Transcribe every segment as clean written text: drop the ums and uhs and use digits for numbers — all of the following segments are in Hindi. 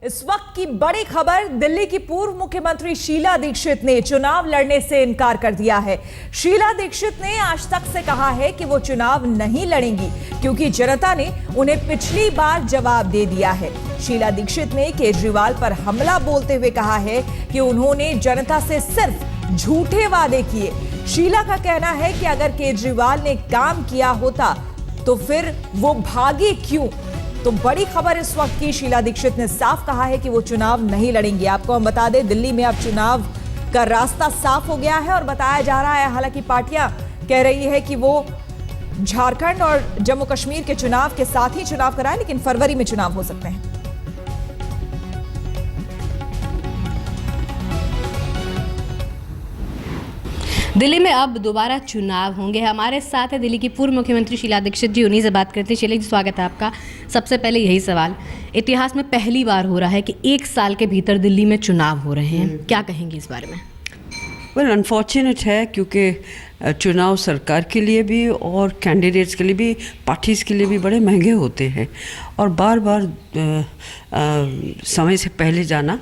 इस वक्त की बड़ी खबर, दिल्ली की पूर्व मुख्यमंत्री शीला दीक्षित ने चुनाव लड़ने से इनकार कर दिया है। शीला दीक्षित ने आज तक से कहा है कि वो चुनाव नहीं लड़ेंगी क्योंकि जनता ने उन्हें पिछली बार जवाब दे दिया है। शीला दीक्षित ने केजरीवाल पर हमला बोलते हुए कहा है कि उन्होंने जनता से सिर्फ झूठे वादे किए। शीला का कहना है कि अगर केजरीवाल ने काम किया होता तो फिर वो भागे क्यों। तो बड़ी खबर इस वक्त की, शीला दीक्षित ने साफ कहा है कि वो चुनाव नहीं लड़ेंगी। आपको हम बता दें, दिल्ली में अब चुनाव का रास्ता साफ हो गया है और बताया जा रहा है, हालांकि पार्टियां कह रही है कि वो झारखंड और जम्मू कश्मीर के चुनाव के साथ ही चुनाव कराए, लेकिन फरवरी में चुनाव हो सकते हैं। दिल्ली में अब दोबारा चुनाव होंगे। हमारे साथ है दिल्ली की पूर्व मुख्यमंत्री शीला दीक्षित जी, उन्हीं से बात करते हैं। शीला जी, स्वागत है आपका। सबसे पहले यही सवाल, इतिहास में पहली बार हो रहा है कि एक साल के भीतर दिल्ली में चुनाव हो रहे हैं, क्या कहेंगे इस बारे में? वेल, अनफॉर्चुनेट है क्योंकि चुनाव सरकार के लिए भी और कैंडिडेट्स के लिए भी, पार्टीज़ के लिए भी बड़े महंगे होते हैं और बार बार समय से पहले जाना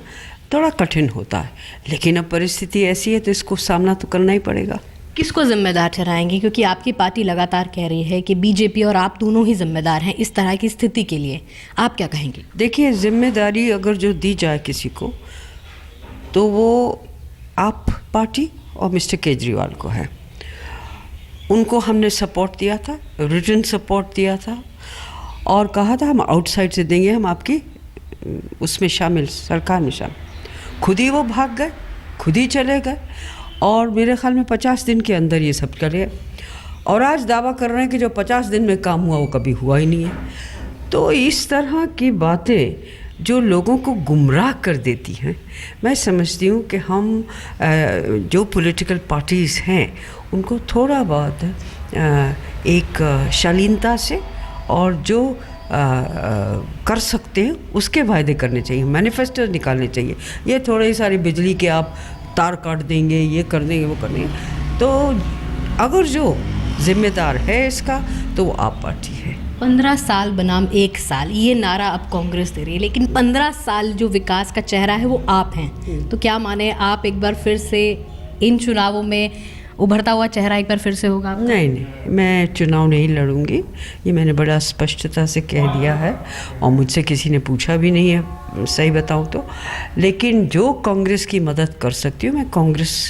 थोड़ा कठिन होता है। लेकिन अब परिस्थिति ऐसी है तो इसको सामना तो करना ही पड़ेगा। किसको जिम्मेदार ठहराएंगे, क्योंकि आपकी पार्टी लगातार कह रही है कि बीजेपी और आप दोनों ही जिम्मेदार हैं इस तरह की स्थिति के लिए, आप क्या कहेंगे? देखिए, जिम्मेदारी अगर जो दी जाए किसी को तो वो आप पार्टी और मिस्टर केजरीवाल को है। उनको हमने सपोर्ट दिया था, रिटन सपोर्ट दिया था और कहा था हम आउटसाइड से देंगे, हम आपकी उसमें शामिल, सरकार में शामिल। खुद ही वो भाग गए, खुद ही चले गए और मेरे ख्याल में 50 दिन के अंदर ये सब करे और आज दावा कर रहे हैं कि जो 50 दिन में काम हुआ वो कभी हुआ ही नहीं है। तो इस तरह की बातें जो लोगों को गुमराह कर देती हैं, मैं समझती हूँ कि हम जो पॉलिटिकल पार्टीज़ हैं उनको थोड़ा बहुत एक शालीनता से और जो कर सकते हैं उसके वायदे करने चाहिए, मैनिफेस्टो निकालने चाहिए। ये थोड़ी सारी बिजली के आप तार काट देंगे, ये कर देंगे, वो कर देंगे। तो अगर जो जिम्मेदार है इसका तो वो आप पार्टी है। 15 साल बनाम एक साल, ये नारा अब कांग्रेस दे रही है, लेकिन 15 साल जो विकास का चेहरा है वो आप हैं। तो क्या माने आप एक बार फिर से इन चुनावों में उभरता हुआ चेहरा एक बार फिर से होगा? नहीं, मैं चुनाव नहीं लड़ूंगी, ये मैंने बड़ा स्पष्टता से कह दिया है और मुझसे किसी ने पूछा भी नहीं है, सही बताऊं तो। लेकिन जो कांग्रेस की मदद कर सकती हूँ, मैं कांग्रेस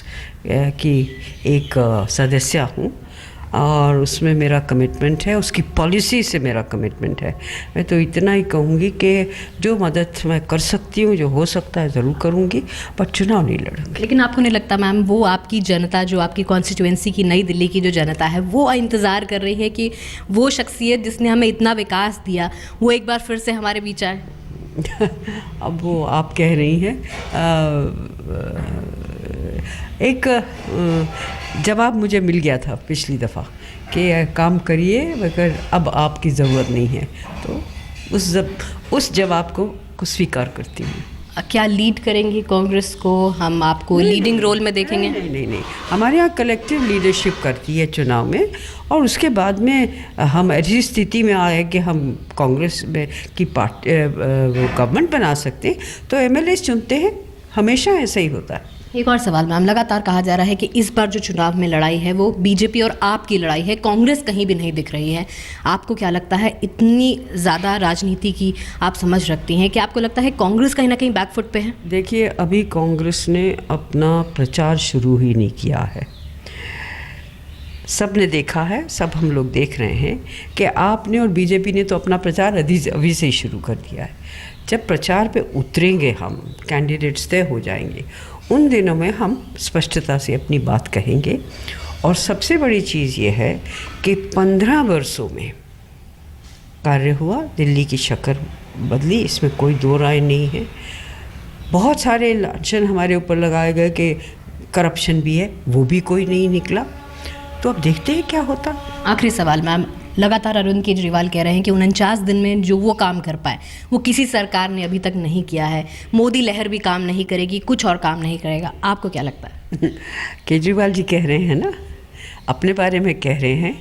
की एक सदस्य हूँ और उसमें मेरा कमिटमेंट है, उसकी पॉलिसी से मेरा कमिटमेंट है। मैं तो इतना ही कहूँगी कि जो मदद मैं कर सकती हूँ, जो हो सकता है ज़रूर करूँगी, पर चुनाव नहीं लड़ूंगी। लेकिन आपको नहीं लगता मैम, वो आपकी जनता, जो आपकी कॉन्स्टिट्यूएंसी की नई दिल्ली की जो जनता है, वो इंतज़ार कर रही है कि वो शख्सियत जिसने हमें इतना विकास दिया वो एक बार फिर से हमारे बीच आए? अब वो आप कह रही हैं, एक जवाब मुझे मिल गया था पिछली दफ़ा कि काम करिए मगर अब आपकी ज़रूरत नहीं है, तो उस जवाब को स्वीकार करती हूँ। क्या लीड करेंगी कांग्रेस को? हम आपको लीडिंग रोल में देखेंगे? नहीं, हमारे यहाँ कलेक्टिव लीडरशिप करती है चुनाव में और उसके बाद में हम ऐसी स्थिति में आए कि हम कांग्रेस में की पार्टी गवर्नमेंट बना सकते हैं, तो एमएलए चुनते हैं, हमेशा ऐसा ही होता है। एक और सवाल मैम, लगातार कहा जा रहा है कि इस बार जो चुनाव में लड़ाई है वो बीजेपी और आपकी लड़ाई है, कांग्रेस कहीं भी नहीं दिख रही है। आपको क्या लगता है, इतनी ज़्यादा राजनीति की आप समझ रखती हैं, कि आपको लगता है कांग्रेस कहीं ना कहीं बैकफुट पे है? देखिए, अभी कांग्रेस ने अपना प्रचार शुरू ही नहीं किया है। सब ने देखा है, सब हम लोग देख रहे हैं कि आपने और बीजेपी ने तो अपना प्रचार अभी से ही शुरू कर दिया है। जब प्रचार पे उतरेंगे हम, कैंडिडेट्स तय हो जाएंगे, उन दिनों में हम स्पष्टता से अपनी बात कहेंगे। और सबसे बड़ी चीज़ ये है कि 15 वर्षों में कार्य हुआ, दिल्ली की शक्ल बदली, इसमें कोई दो राय नहीं है। बहुत सारे लांछन हमारे ऊपर लगाए गए कि करप्शन भी है, वो भी कोई नहीं निकला। तो अब देखते हैं क्या होता। आखिरी सवाल मैम, लगातार अरविंद केजरीवाल कह रहे हैं कि 49 दिन में जो वो काम कर पाए वो किसी सरकार ने अभी तक नहीं किया है। मोदी लहर भी काम नहीं करेगी, कुछ और काम नहीं करेगा। आपको क्या लगता है? केजरीवाल जी कह रहे हैं ना, अपने बारे में कह रहे हैं।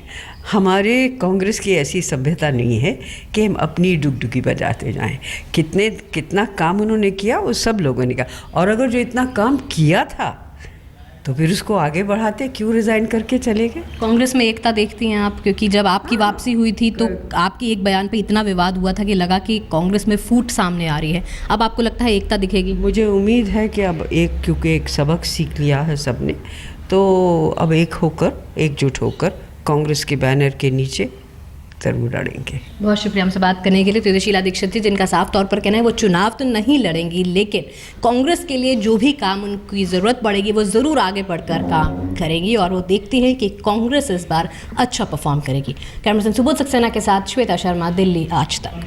हमारे कांग्रेस की ऐसी सभ्यता नहीं है कि हम अपनी डुगडुगी बजाते जाएं। कितना काम उन्होंने किया वो सब लोगों ने कहा, और अगर जो इतना काम किया था तो फिर उसको आगे बढ़ाते, क्यों रिज़ाइन करके चले गए? कांग्रेस में एकता देखती हैं आप? क्योंकि जब आपकी वापसी हुई थी तो आपकी एक बयान पे इतना विवाद हुआ था कि लगा कि कांग्रेस में फूट सामने आ रही है। अब आपको लगता है एकता दिखेगी? मुझे उम्मीद है कि अब क्योंकि एक सबक सीख लिया है सबने, तो अब एकजुट होकर कांग्रेस के बैनर के नीचे जरूर लड़ेंगे। बहुत शुक्रिया हमसे बात करने के लिए। तो शीला दीक्षित जी, जिनका साफ तौर पर कहना है वो चुनाव तो नहीं लड़ेंगी, लेकिन कांग्रेस के लिए जो भी काम उनकी ज़रूरत पड़ेगी वो ज़रूर आगे बढ़कर काम करेंगी, और वो देखती है कि कांग्रेस इस बार अच्छा परफॉर्म करेगी। कैमरा पर्सन सुबोध सक्सेना के साथ श्वेता शर्मा, दिल्ली आज तक।